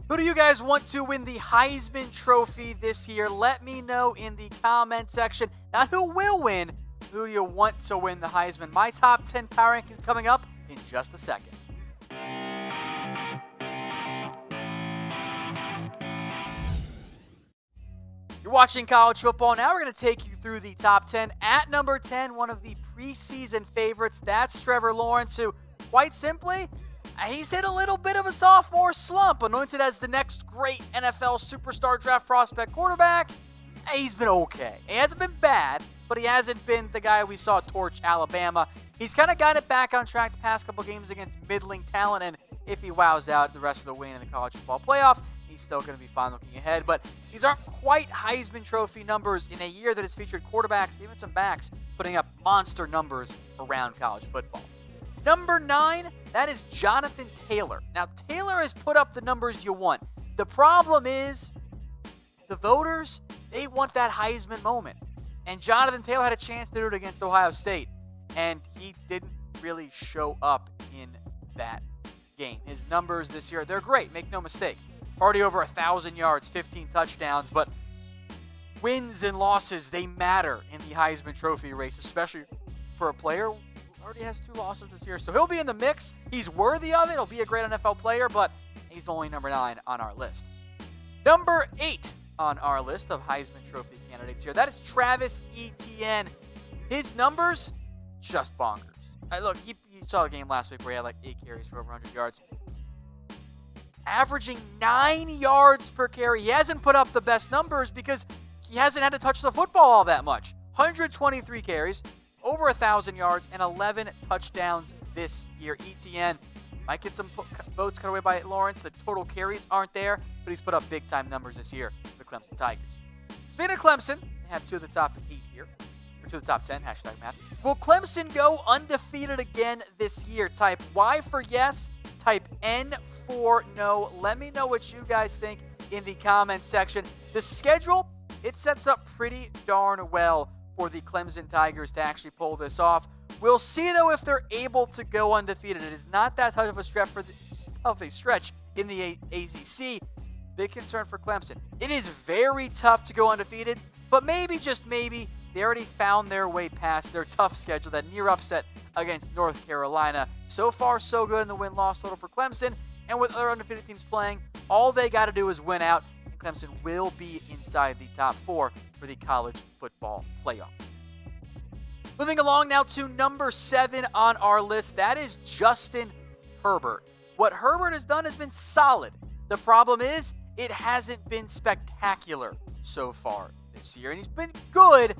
Who do you guys want to win the Heisman Trophy this year? Let me know in the comment section. Not who will win, who do you want to win the Heisman? My top 10 power rankings coming up in just a second. You're watching college football. Now we're going to take you through the top 10. At number 10, one of the preseason favorites, that's Trevor Lawrence, who, quite simply, he's hit a little bit of a sophomore slump. Anointed as the next great NFL superstar draft prospect quarterback, he's been okay. He hasn't been bad, but he hasn't been the guy we saw torch Alabama. He's kind of got it back on track the past couple games against middling talent, and if he wows out the rest of the way in the college football playoff, he's still going to be fine looking ahead. But these aren't quite Heisman Trophy numbers in a year that has featured quarterbacks, even some backs, putting up monster numbers around college football. Number 9, that is Jonathan Taylor. Now, Taylor has put up the numbers you want. The problem is the voters, they want that Heisman moment. And Jonathan Taylor had a chance to do it against Ohio State, and he didn't really show up in that game. His numbers this year, they're great, make no mistake. Already over 1,000 yards, 15 touchdowns, but wins and losses, they matter in the Heisman Trophy race, especially for a player who already has 2 losses this year. So he'll be in the mix. He's worthy of it. He'll be a great NFL player, but he's only number 9 on our list. Number 8 on our list of Heisman Trophy candidates here, that is Travis Etienne. His numbers, just bonkers. Look, you saw the game last week where he had like 8 carries for over 100 yards. Averaging 9 yards per carry. He hasn't put up the best numbers because he hasn't had to touch the football all that much. 123 carries, over 1,000 yards, and 11 touchdowns this year. Etienne might get some votes cut away by Lawrence. The total carries aren't there, but he's put up big-time numbers this year for the Clemson Tigers. Speaking of Clemson, they have 2 of the top 8 here. Or 2 of the top 10, hashtag math. Will Clemson go undefeated again this year? Type Y for yes. Type N for no. Let me know what you guys think in the comments section. The schedule, it sets up pretty darn well for the Clemson Tigers to actually pull this off. We'll see, though, if they're able to go undefeated. It is not that tough of a stretch in the ACC. Big concern for Clemson. It is very tough to go undefeated, but maybe, just maybe, they already found their way past their tough schedule, that near upset against North Carolina. So far, so good in the win-loss total for Clemson. And with other undefeated teams playing, all they got to do is win out, and Clemson will be inside the top 4 for the college football playoff. Moving along now to number 7 on our list, that is Justin Herbert. What Herbert has done has been solid. The problem is, it hasn't been spectacular so far this year. And he's been good,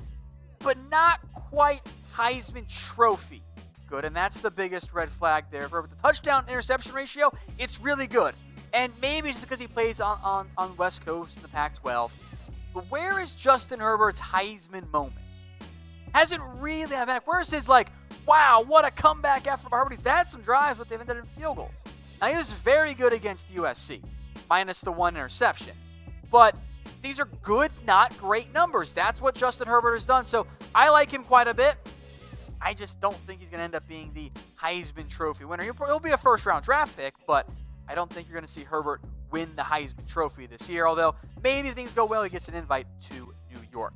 but not quite Heisman Trophy good, and that's the biggest red flag there. For the touchdown-interception ratio, it's really good. And maybe just because he plays on West Coast in the Pac-12. But where is Justin Herbert's Heisman moment? Hasn't really had back. Where's his, wow, what a comeback effort by Herbert? He's had some drives, but they've ended in field goals. Now, he was very good against USC, minus the 1 interception. But these are good, not great numbers. That's what Justin Herbert has done. So I like him quite a bit. I just don't think he's going to end up being the Heisman Trophy winner. He'll be a first-round draft pick, but I don't think you're going to see Herbert win the Heisman Trophy this year, although maybe if things go well, he gets an invite to New York.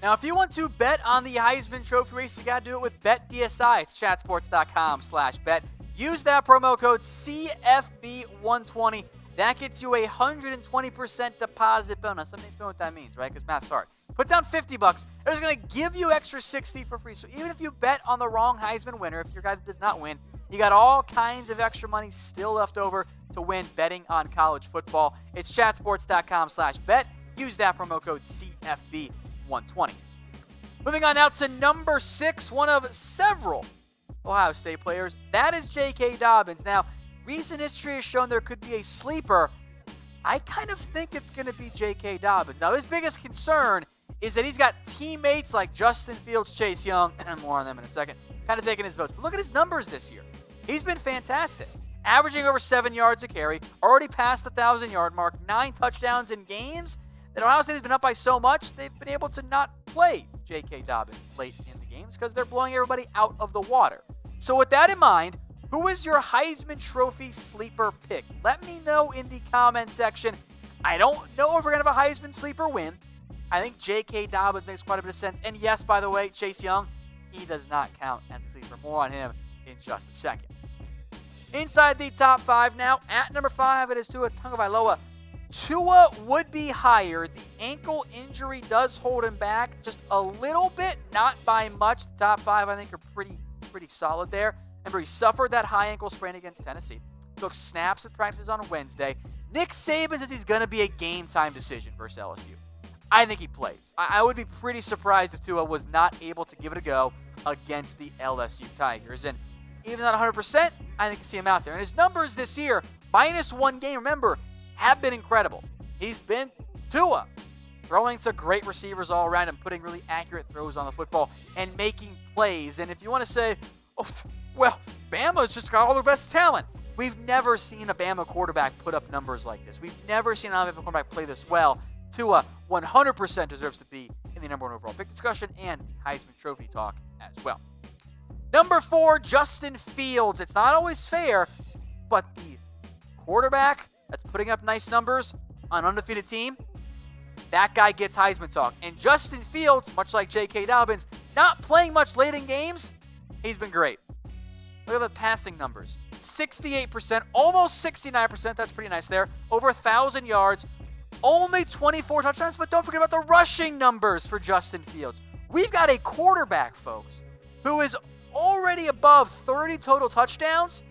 Now, if you want to bet on the Heisman Trophy race, you got to do it with BetDSI. It's chatsports.com/bet. Use that promo code CFB120. That gets you a 120% deposit bonus. Let me explain what that means, right? Because math's hard. Put down $50. They're just going to give you extra $60 for free. So even if you bet on the wrong Heisman winner, if your guy does not win, you got all kinds of extra money still left over to win betting on college football. It's chatsports.com/bet. Use that promo code CFB120. Moving on now to number 6, one of several Ohio State players. That is J.K. Dobbins. Now, recent history has shown there could be a sleeper. I kind of think it's going to be J.K. Dobbins. Now, his biggest concern is that he's got teammates like Justin Fields, Chase Young, and more on them in a second, kind of taking his votes. But look at his numbers this year. He's been fantastic. Averaging over 7 yards a carry, already past the 1,000-yard mark, 9 touchdowns in games that Ohio State has been up by so much, they've been able to not play J.K. Dobbins late in the games because they're blowing everybody out of the water. So with that in mind, Who is your Heisman Trophy sleeper pick? Let me know in the comment section. I don't know if we're going to have a Heisman sleeper win. I think J.K. Dobbins makes quite a bit of sense. And yes, by the way, Chase Young, he does not count as a sleeper. More on him in just a second. Inside the top 5 now, at number 5, it is Tua Tagovailoa. Tua would be higher. The ankle injury does hold him back just a little bit, not by much. The top 5, I think, are pretty solid there. Remember, he suffered that high ankle sprain against Tennessee. Took snaps at practices on Wednesday. Nick Saban says he's going to be a game-time decision versus LSU. I think he plays. I would be pretty surprised if Tua was not able to give it a go against the LSU Tigers. And even not 100%, I think you see him out there. And his numbers this year, -1 game, remember, have been incredible. He's been Tua, throwing to great receivers all around and putting really accurate throws on the football and making plays. And if you want to say, oh, well, Bama's just got all the best talent. We've never seen a Bama quarterback put up numbers like this. We've never seen an Alabama quarterback play this well. Tua 100% deserves to be in the number 1 overall pick discussion and the Heisman Trophy talk as well. Number 4, Justin Fields. It's not always fair, but the quarterback that's putting up nice numbers on an undefeated team, that guy gets Heisman talk. And Justin Fields, much like J.K. Dobbins, not playing much late in games, he's been great. Look at the passing numbers. 68%, almost 69%. That's pretty nice there. Over 1,000 yards. Only 24 touchdowns, but don't forget about the rushing numbers for Justin Fields. We've got a quarterback, folks, who is already above 30 total touchdowns,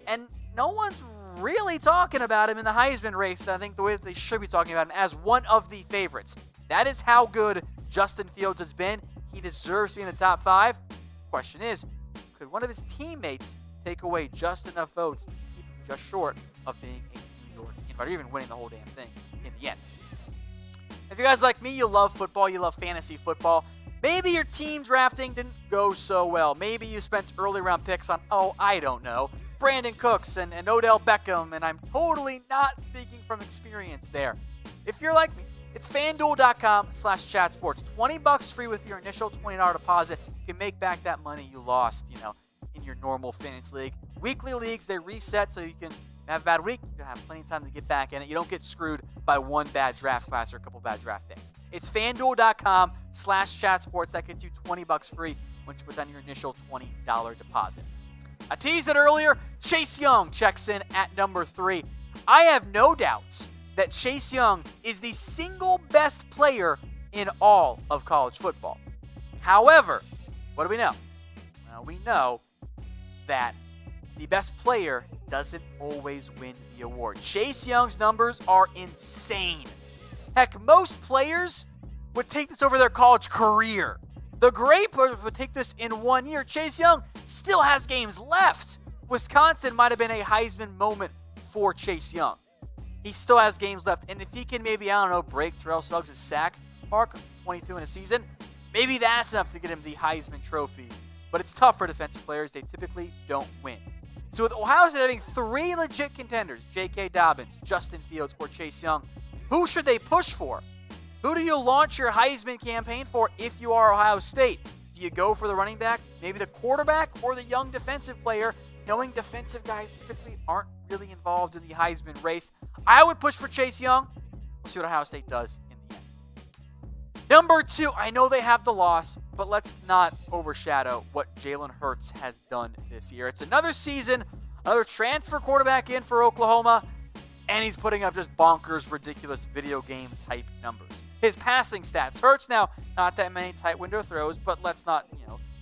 and no one's really talking about him in the Heisman race, I think the way that they should be talking about him as one of the favorites. That is how good Justin Fields has been. He deserves to be in the top 5. Question is, could one of his teammates take away just enough votes to keep him just short of being a New York invite, or even winning the whole damn thing in the end? If you guys like me, you love football, you love fantasy football, maybe your team drafting didn't go so well. Maybe you spent early round picks on, I don't know, Brandon Cooks and Odell Beckham, and I'm totally not speaking from experience there. If you're like me, it's FanDuel.com/chatsports. $20 free with your initial $20 deposit. You can make back that money you lost, in your normal fantasy league. Weekly leagues, they reset so you can have a bad week. You have plenty of time to get back in it. You don't get screwed by one bad draft class or a couple bad draft picks. It's FanDuel.com/chatsports. That gets you $20 free once you put down your initial $20 deposit. I teased it earlier. Chase Young checks in at number 3. I have no doubts that Chase Young is the single best player in all of college football. However, what do we know? Well, we know that the best player doesn't always win the award. Chase Young's numbers are insane. Heck, most players would take this over their college career. The great players would take this in 1 year. Chase Young still has games left. Wisconsin might have been a Heisman moment for Chase Young. He still has games left, and if he can maybe, break Terrell Suggs' sack mark, 22 in a season, maybe that's enough to get him the Heisman Trophy. But it's tough for defensive players. They typically don't win. So with Ohio State having 3 legit contenders, J.K. Dobbins, Justin Fields, or Chase Young, who should they push for? Who do you launch your Heisman campaign for if you are Ohio State? Do you go for the running back, maybe the quarterback, or the young defensive player, knowing defensive guys typically aren't really involved in the Heisman race? I would push for Chase Young. We'll see what Ohio State does in the end. Number 2, I know they have the loss, but let's not overshadow what Jalen Hurts has done this year. It's another season, another transfer quarterback in for Oklahoma, and he's putting up just bonkers, ridiculous video game type numbers. His passing stats. Hurts now, not that many tight window throws, but let's not,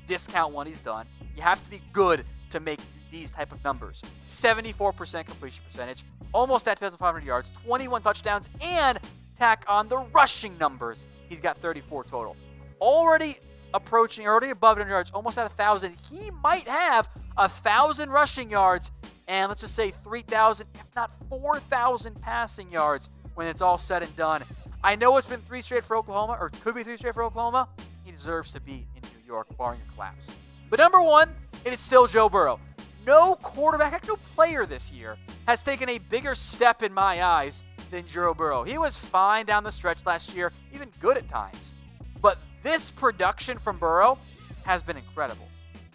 discount what he's done. You have to be good to make these type of numbers. 74% completion percentage, almost at 2,500 yards, 21 touchdowns, and tack on the rushing numbers. He's got 34 total. Already above 100 yards, almost at 1,000. He might have 1,000 rushing yards and let's just say 3,000, if not 4,000 passing yards when it's all said and done. I know it's been 3 straight for Oklahoma, or could be 3 straight for Oklahoma. He deserves to be in New York, barring a collapse. But number 1, it is still Joe Burrow. No quarterback, no player this year has taken a bigger step in my eyes than Joe Burrow. He was fine down the stretch last year, even good at times. But this production from Burrow has been incredible.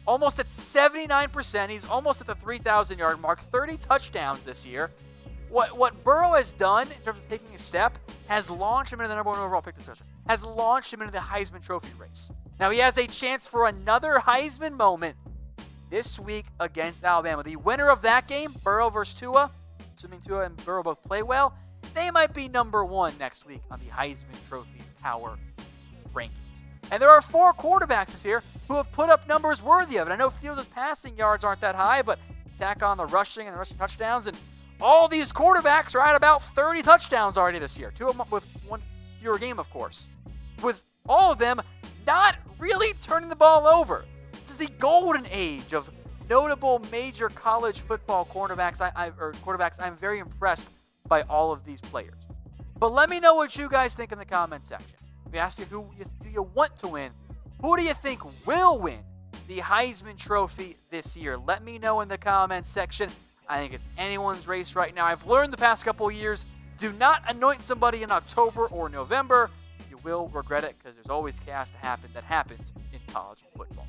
almost at 79%. He's almost at the 3,000-yard mark, 30 touchdowns this year. What Burrow has done in terms of taking a step has launched him into the number one overall pick discussion, has launched him into the Heisman Trophy race. Now he has a chance for another Heisman moment this week against Alabama. The winner of that game, Burrow versus Tua, assuming Tua and Burrow both play well, they might be number one next week on the Heisman Trophy Power Rankings. And there are 4 quarterbacks this year who have put up numbers worthy of it. I know Fields' passing yards aren't that high, but tack on the rushing and the rushing touchdowns, and all these quarterbacks are at about 30 touchdowns already this year. 2 of them with 1 fewer game, of course. With all of them not really turning the ball over. This is the golden age of notable major college football quarterbacks. I'm very impressed by all of these players. But let me know what you guys think in the comment section. We asked you who do you want to win. Who do you think will win the Heisman Trophy this year? Let me know in the comments section. I think it's anyone's race right now. I've learned the past couple of years, do not anoint somebody in October or November. You will regret it because there's always chaos that happens in college football.